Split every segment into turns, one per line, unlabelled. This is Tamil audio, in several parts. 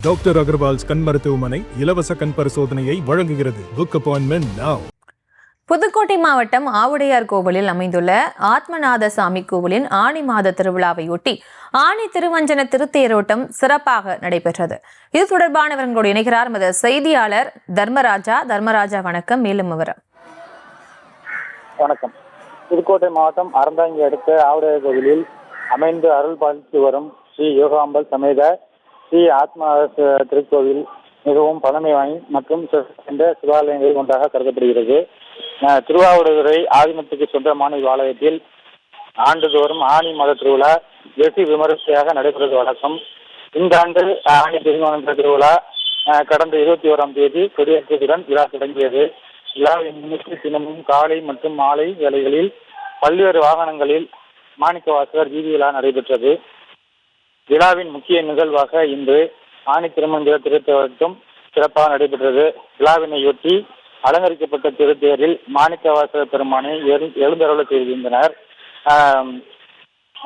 டாக்டர் அகர்வால்ஸ் கண் மருத்துவமனை இலவச கண் பரிசோதனையை வழங்குகிறது. Book appointment now.
புதுக்கோட்டை மாவட்டம் ஆவுடையார் கோவிலில் அமைந்துள்ள ஆத்மநாத சாமி கோவிலின் ஆனி மாத திருவிழாவையொட்டி ஆனி திருவஞ்சன திருத்தேரோட்டம் சிறப்பாக நடைபெற்றது. இது தொடர்பான விவரங்களோடு இணைகிறார் எமது செய்தியாளர் தர்மராஜா. வணக்கம். மேலும் விவரம்.
வணக்கம். புதுக்கோட்டை மாவட்டம் அறந்தாங்கி அடுத்த ஆவுடையார் கோவிலில் அமைந்து அருள் பாலித்து வரும் ஸ்ரீ யோகாம்பல் சமேத ஸ்ரீ ஆத்மநாத திருக்கோவில் மிகவும் பழமை வாய்ந்த மற்றும் என்ற சிவாலயங்களில் ஒன்றாக கருதப்படுகிறது. திருவாவூரை ஆதிமத்துக்கு சொந்தமான இவ்வாலயத்தில் ஆண்டுதோறும் ஆனி மாத திருவிழா வெகு விமரிசையாக நடைபெறுவது வழக்கம். இந்த ஆண்டு ஆனி திருமண திருவிழா கடந்த 21ஆம் தேதி கொடியேற்றத்துடன் விழா தொடங்கியது. விழாவின் முன்னிட்டு தினமும் காலை மற்றும் மாலை வேளைகளில் பல்வேறு வாகனங்களில் மாணிக்கவாசகர் வீதி விழா நடைபெற்றது. விழாவின் முக்கிய நிகழ்வாக இன்று ஆனி திருமண திருத்தேரோட்டம் சிறப்பாக நடைபெற்றது. விழாவினையொட்டி அலங்கரிக்கப்பட்ட திருத்தேரில் மாணிக்கவாசகர் பெருமானை எழுந்தருள செய்திருந்தனர்.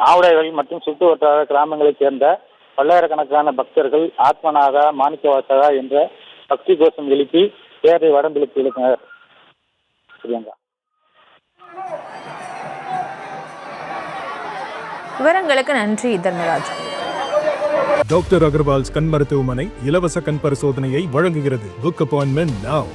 ஆவுடையார் மற்றும் சுற்று வட்டார கிராமங்களைச் சேர்ந்த பல்லாயிரக்கணக்கான பக்தர்கள் ஆத்மநாதா மாணிக்கவாசகா என்ற பக்தி கோஷம் எழுப்பி தேரை வடம்பிழுத்து இழுத்தனர்.
விவரங்களுக்கு நன்றி தர்மராஜ்.
டாக்டர் அகர்வால்ஸ் கண் மருத்துவமனை இலவச கண் பரிசோதனையை வழங்குகிறது. Book appointment now.